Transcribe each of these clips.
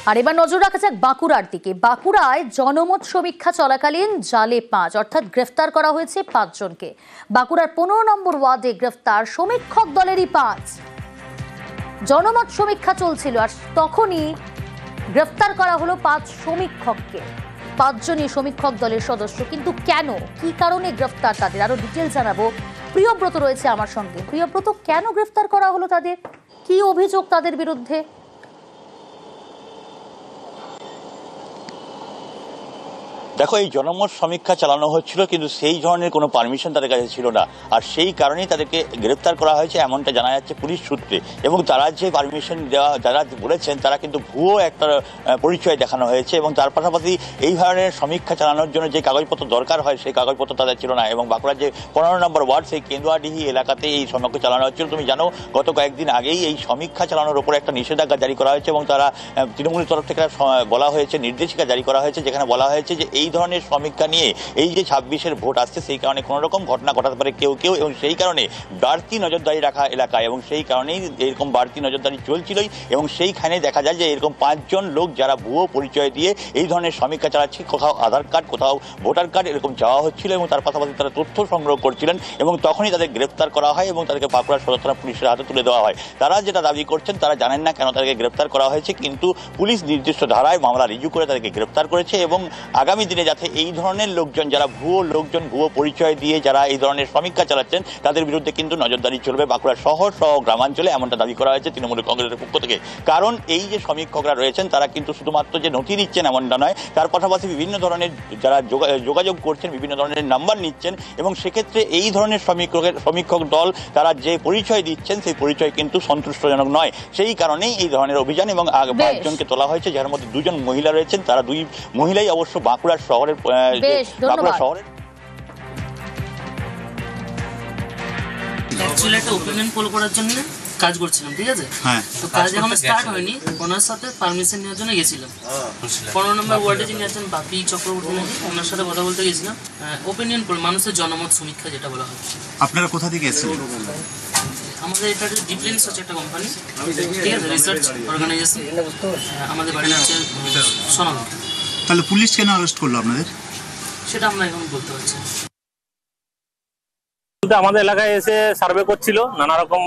আর এবার নজর রাখা যাক বাঁকুড়ার দিকে। বাঁকুড়ায় জনমত সমীক্ষা চলাকালীন জালে 5, অর্থাৎ গ্রেফতার করা হয়েছে 5 জনকে। বাঁকুড়ার 15 নম্বর ওয়ার্ডে গ্রেফতার সমীক্ষক দলেরই 5। জনমত সমীক্ষা চলছিল আর তখনই গ্রেফতার করা হলো 5 সমীক্ষককে। 5 জনই সমীক্ষক দলের সদস্য। কিন্তু কেন, কি কারণে গ্রেফতার তাদের, আরো ডিটেল জানাবো। প্রিয়ব্রত রয়েছে আমার সঙ্গে। প্রিয়ব্রত, কেন গ্রেফতার করা হলো তাদের, কি অভিযোগ তাদের বিরুদ্ধে? দেখো, এই জনমত সমীক্ষা চালানো হচ্ছিল, কিন্তু সেই ধরনের কোনো পারমিশন তাদের কাছে ছিল না। আর সেই কারণেই তাদেরকে গ্রেপ্তার করা হয়েছে এমনটা জানা যাচ্ছে পুলিশ সূত্রে। এবং তারা যে পারমিশন দেওয়া যারা বলেছেন, তারা কিন্তু ভুয়ো একটা পরিচয় দেখানো হয়েছে। এবং তার পাশাপাশি এই ধরনের সমীক্ষা চালানোর জন্য যে কাগজপত্র দরকার হয়, সেই কাগজপত্র তাদের ছিল না। এবং বাঁকুড়ার যে 15 নম্বর ওয়ার্ড, সেই কেন্দুয়াডিহি এলাকাতে এই সমীক্ষা চালানো হচ্ছিল। তুমি জানো, গত কয়েকদিন আগেই এই সমীক্ষা চালানোর উপরে একটা নিষেধাজ্ঞা জারি করা হয়েছে। এবং তারা তৃণমূলের তরফ থেকে বলা হয়েছে, নির্দেশিকা জারি করা হয়েছে, যেখানে বলা হয়েছে যে এই ধরনের সমীক্ষা নিয়ে এই যে 26-এর ভোট আসছে, সেই কারণে কোনো রকম ঘটনা ঘটাতে পারে কেউ কেউ। এবং সেই কারণে বাড়তি নজরদারি রাখা এলাকায়, এবং সেই কারণেই এরকম বাড়তি নজরদারি চলছিলই। এবং সেইখানে দেখা যায় যে এরকম 5 জন লোক যারা ভুয়ো পরিচয় দিয়ে এই ধরনের সমীক্ষা চালাচ্ছে, কোথাও আধার কার্ড, কোথাও ভোটার কার্ড এরকম চাওয়া হচ্ছিল, এবং তার পাশাপাশি তারা তথ্য সংগ্রহ করছিলেন। এবং তখনই তাদের গ্রেপ্তার করা হয় এবং তাদেরকে বাঁকুড়া সদর থানা পুলিশের হাতে তুলে দেওয়া হয়। তারা যেটা দাবি করছেন, তারা জানেন না কেন তাদেরকে গ্রেপ্তার করা হয়েছে, কিন্তু পুলিশ নির্দিষ্ট ধারায় মামলা রিজু করে তাদেরকে গ্রেপ্তার করেছে। এবং আগামী দিনে যাতে এই ধরনের লোকজন, যারা ভুয়ো লোকজন, ভুয়ো পরিচয় দিয়ে যারা এই ধরনের সমীক্ষা চালাচ্ছেন, তাদের বিরুদ্ধে কিন্তু নজরদারি চলবে বাঁকুড়া শহর সহ গ্রামাঞ্চলে, এমনটা দাবি করা হয়েছে তৃণমূল কংগ্রেসের পক্ষ থেকে। কারণ এই যে সমীক্ষকরা রয়েছেন, তারা কিন্তু শুধুমাত্র যে নথি নিচ্ছেন এমনটা নয়, তার পাশাপাশি বিভিন্ন ধরনের যারা যোগাযোগ করছেন, বিভিন্ন ধরনের নাম্বার নিচ্ছেন। এবং সেক্ষেত্রে এই ধরনের সমীক্ষক দল তারা যে পরিচয় দিচ্ছেন, সেই পরিচয় কিন্তু সন্তুষ্টজনক নয়। সেই কারণেই এই ধরনের অভিযান। এবং 5 জনকে তোলা হয়েছে, যার মধ্যে 2 জন মহিলা রয়েছেন। তারা 2 মহিলাই অবশ্য বাঁকুড়ার শহরের অ্যাকচুয়ালি একটা ওপিনিয়ন পোল করার জন্য কাজ করছিলাম, ঠিক আছে? তো কাজ এখন স্টার্ট হয়নি, ওনার সাথে পারমিশন নেওয়ার জন্য গেছিলাম। 15 নম্বর ওয়ার্ডে যিনি আছেন বাপি চক্রবর্তী নাকি, ওনার সাথে কথা বলতে গেছিলাম। ওপিনিয়ন পোল, মানুষের জনমত সমীক্ষা যেটা বলা হয়। আপনারা কোথা থেকে এসেছেন? আমাদের এটা ডিপ্লেন্স হচ্ছে একটা কোম্পানি, ঠিক আছে, রিসার্চ অর্গানাইজেশন। আমাদের বাড়ি হচ্ছে সোনামুখ। তাহলে পুলিশ কেন অ্যারেস্ট করলো আপনাদের, সেটা আমরা এখন বলতে পারছি। আমাদের এলাকায় এসে সার্ভে করছিল, নানা রকম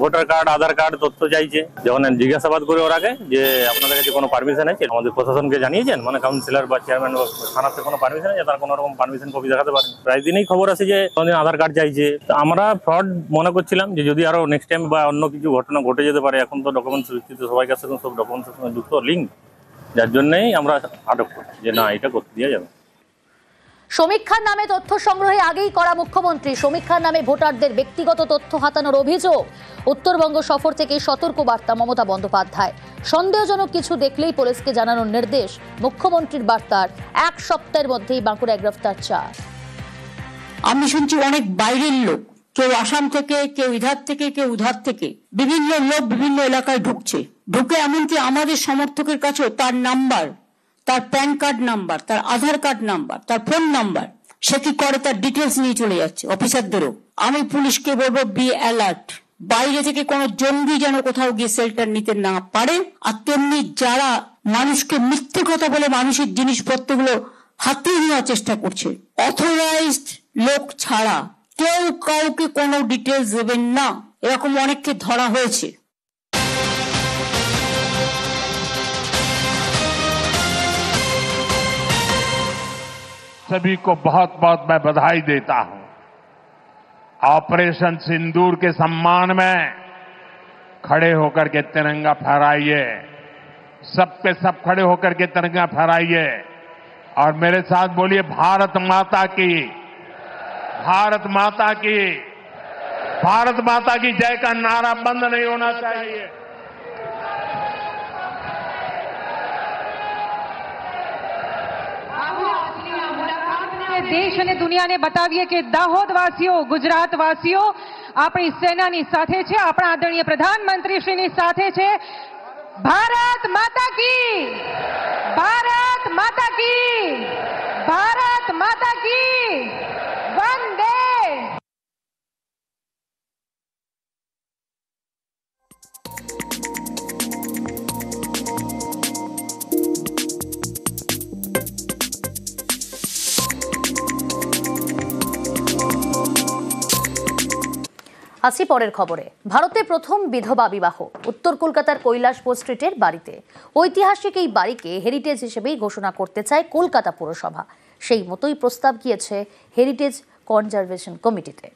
ভোটার কার্ড, আধার কার্ড তথ্য চাইছে। যখন জিজ্ঞাসাবাদ করে ওর আগে যে আপনাদের কাছে কোনো পারমিশন আছে, আমাদের প্রশাসনকে জানিয়েছেন, মানে কাউন্সিলর বা চেয়ারম্যান বা থানাতে কোনো পারমিশন আছে, তার কোনো রকম পারমিশন কপি দেখাতে পারেন। প্রায় দিনেই খবর আছে যে কোনদিন আধার কার্ড চাইছে। আমরা ফ্রড মনে করছিলাম যে যদি আরো নেক্সট টাইম বা অন্য কিছু ঘটনা ঘটে যেতে পারে। এখন তো ডকুমেন্টস ভিত্তিতে সবাই কাছে সব ডকুমেন্টসের সঙ্গে যুক্ত লিঙ্ক, যার জন্যই আমরা আটক করি যে না, এটা করতে দেওয়া যাবে। সমীক্ষার নামে তথ্য সংগ্রহে আগেই করা মুখ্যমন্ত্রী। সমীক্ষার নামে ভোটারদের ব্যক্তিগত তথ্য হাতানোর অভিযোগ। উত্তরবঙ্গ সফর থেকে সতর্ক বার্তা মমতা বন্দ্যোপাধ্যায়। সন্দেহজনক কিছু দেখলেই পুলিশকে জানানোর নির্দেশ। মুখ্যমন্ত্রীর বার্তার 1 সপ্তাহের মধ্যেই বাঁকুড়ায় গ্রেফতার চায়। আমি শুনছি অনেক বাইরের লোক, কেউ আসাম থেকে, কেউ ইধার থেকে, কেউ উধার থেকে, বিভিন্ন লোক বিভিন্ন এলাকায় ঢুকে এমনকি আমাদের সমর্থকের কাছেও তার নাম্বার, তার প্যান কার্ড নাম্বার, তার আধার কার্ড নাম্বার, তার ফোন নাম্বার, সে কি করে তার ডিটেলস নিয়ে চলে যাচ্ছে অফিসারদেরও। আমি পুলিশকে বলবো, বি অ্যালার্ট। বাইরে থেকে কোনো জঙ্গি যেন কোথাও গিয়ে শেল্টার নিতে না পারে। আর তেমনি যারা মানুষকে মিথ্যে কথা বলে মানুষের জিনিসপত্রগুলো হাতিয়ে নেওয়ার চেষ্টা করছে, অথরাইজড লোক ছাড়া কেউ কাউকে কোনো ডিটেলস দেবেন না। এরকম অনেককে ধরা হয়েছে। सभी को बहुत बहुत मैं बधाई देता हूं। ऑपरेशन सिंदूर के सम्मान में खड़े होकर के तिरंगा फहराइए, सबके सब खड़े होकर के तिरंगा फहराइए और मेरे साथ बोलिए, भारत माता की, भारत माता की, भारत माता की जय का नारा बंद नहीं होना चाहिए। દેશ અને દુનિયાને બતાવીએ કે દાહોદ વાસીઓ, ગુજરાત વાસીઓ આપણી સેનાની સાથે છે, આપણા આદરણીય પ્રધાનમંત્રી શ્રીની સાથે છે। ભારત માતા की, भारत माता की, भारत माता की, वंदे। আসি পরের খবরে। ভারতে প্রথম বিধবা বিবাহ উত্তর কলকাতার কৈলাসপুর স্ট্রিটের বাড়িতে। ঐতিহাসিক এই বাড়িকে হেরিটেজ হিসেবেই ঘোষণা করতে চায় কলকাতা পুরসভা। সেই মতোই প্রস্তাব গিয়েছে হেরিটেজ কনজারভেশন কমিটিতে।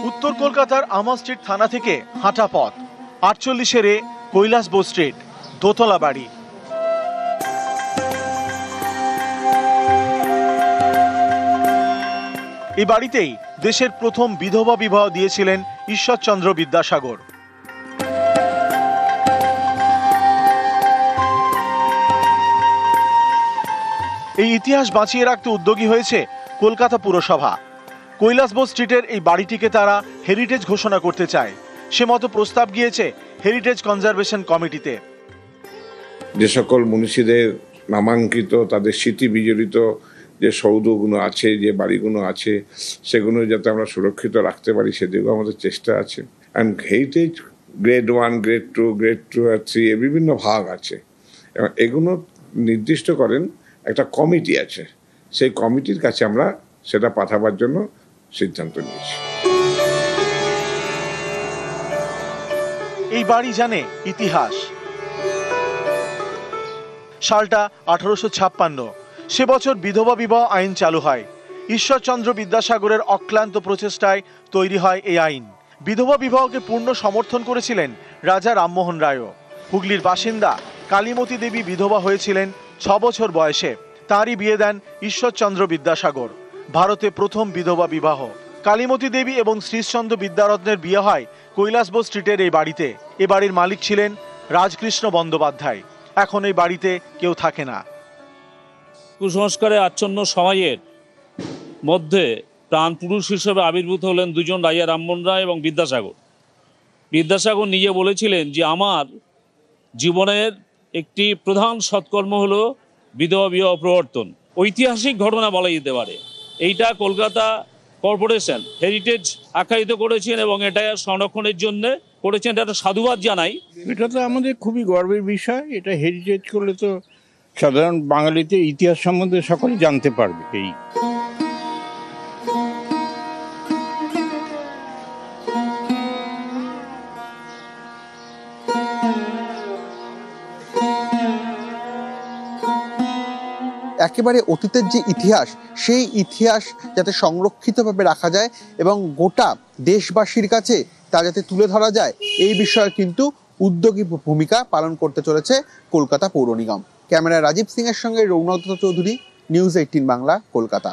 উত্তর কলকাতার আমা স্ট্রিট থানা থেকে হাঁটা পথ, 48 কৈলাসপুর স্ট্রিট, দোতলা বাড়ি। এই বাড়িতেই দেশের প্রথম বিধবা বিবাহ দিয়েছিলেন ঈশ্বরচন্দ্র বিদ্যাসাগর। এই ইতিহাস বাঁচিয়ে রাখতে উদ্যোগী হয়েছে কলকাতা পুরসভা। কৈলাসপুর স্ট্রিটের এই বাড়িটিকে তারা হেরিটেজ ঘোষণা করতে চায়। সে মতো প্রস্তাব গিয়েছে হেরিটেজ কনজারভেশন কমিটিতে। যে সকল মনীষীদের নামাঙ্কিত, তাদের স্মৃতি বিজড়িত যে সৌধগুলো আছে, যে বাড়িগুলো আছে, সেগুলো যাতে আমরা সুরক্ষিত রাখতে পারি সেদিকেও আমাদের চেষ্টা আছে। And heritage grade 1, grade 2, grade 2 আর 3 এ বিভিন্ন ভাগ আছে এবং এগুলো নির্দিষ্ট করেন একটা কমিটি আছে। সেই কমিটির কাছে আমরা সেটা পাঠাবার জন্য সিদ্ধান্ত নিয়েছি। এই বাড়ি জানে ইতিহাস। সালটা 1856। সে বছর বিধবা বিবাহ আইন চালু হয়। ঈশ্বরচন্দ্র বিদ্যাসাগরের অক্লান্ত প্রচেষ্টায় তৈরি হয় এই আইন। বিধবা বিবাহকে পূর্ণ সমর্থন করেছিলেন রাজা রামমোহন রায়ও। হুগলির বাসিন্দা কালীমতী দেবী বিধবা হয়েছিলেন 6 বছর বয়সে। তাঁরই বিয়ে দেন ঈশ্বরচন্দ্র বিদ্যাসাগর। ভারতে প্রথম বিধবা বিবাহ। কালীমতী দেবী এবং শ্রীশচন্দ্র বিদ্যারত্নের বিয়ে হয় কৈলাসপুর স্ট্রিটের এই বাড়িতে। এ বাড়ির মালিক ছিলেন রাজকৃষ্ণ বন্দ্যোপাধ্যায়। এখন এই বাড়িতে কেউ থাকে না। কুসংস্কারে আচ্ছন্ন সমাজের মধ্যে প্রাণ পুরুষ হিসেবে আবির্ভূত হলেন দুজন রাজা রামমোহন রায় এবং বিদ্যাসাগর। বিদ্যাসাগর নিজে বলেছিলেন যে আমার জীবনের একটি প্রধান সৎকর্ম হলো বিধবা বিবাহ প্রবর্তন। ঐতিহাসিক ঘটনা বলা যেতে পারে। এইটা কলকাতা কর্পোরেশন হেরিটেজ আখ্যায়িত করেছেন এবং এটা সংরক্ষণের জন্য করেছেন। এটা সাধুবাদ জানাই। এটা তো আমাদের খুবই গর্বের বিষয়। এটা হেরিটেজ করলে তো সাধারণ বাঙালিতে ইতিহাস সম্বন্ধে সকলে জানতে পারবে। এই একেবারে অতীতের যে ইতিহাস, সেই ইতিহাস যাতে সংরক্ষিতভাবে রাখা যায় এবং গোটা দেশবাসীর কাছে তা যাতে তুলে ধরা যায়, এই বিষয়ে কিন্তু উদ্যোগী ভূমিকা পালন করতে চলেছে কলকাতা পৌর নিগম। ক্যামেরায় রাজীব সিং এর সঙ্গে রৌনক চৌধুরী, নিউজ 18 বাংলা, কলকাতা।